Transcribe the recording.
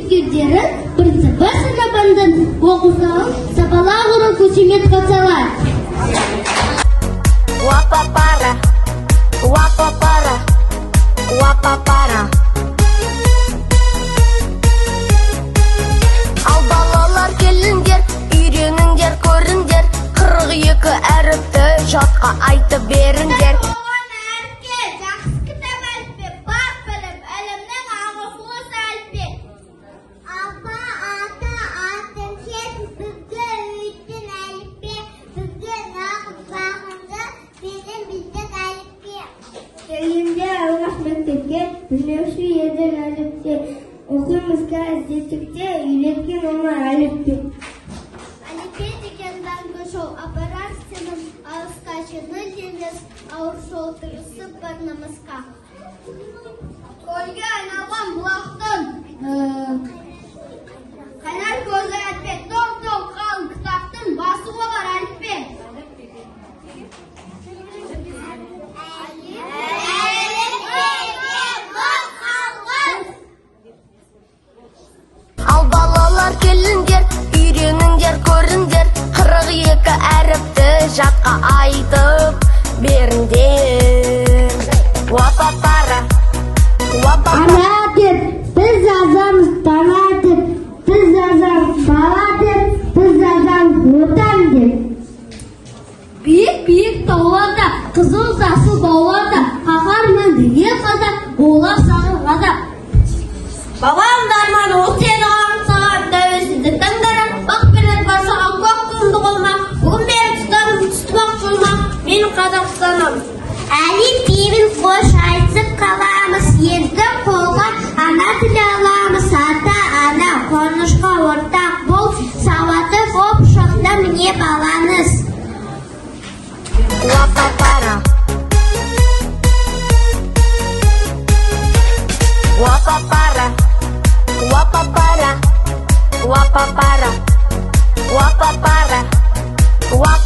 кейіпкерлері принципі сынабандан оқушыларын сапалағыры көшемет қатсалар. Уапапара, уапапара, уапапара. Ал балалар келіңдер, үйреніңдер, көріңдер, 42 әріпті жатқа айтып беріңдер. Келгенде алғаш мектепке білмеуші едік әліпте, оқимыз газетікте үйреткен оны әліпте. Әліпте деген даңғы шоу, аппарат сенің алысқа шыны емес, ауыр шоу тұрысып бар намысқа. Көлге айналған бұлақтың қайнар көзі әліппе, топ-топ қалың кітаптың басы болар әліппе. Ал балалар келіңдер, үйреніңдер, көріңдер, 42 әріпті жатқа айтып беріңдер. Уапапара, уапапара. Ана деп, біз жазамыз бала деп, біз жазамыз бала деп, біз жазамыз отан деп. Биік-биік тауларда, қызыл-жасыл бауларда, қаһар деген қада, олар сағынғада. Бабам дарман ол сені аңсаған тәуелсіздік таңдары, бақ пенен басаған көк туымды қолмақ, бүгін беріп тұтамын түстімақ жолмақ, мен Қазақстаным. Әліпбиін қош айтып қаламыз, енді қолға ана тілі аламыз, ата-ана қуанышқа ортақ бол, сауатты боп шықты міне балаңыз. Уапапара, уапапара, уапапара, уапапара, уапапара, уапапара.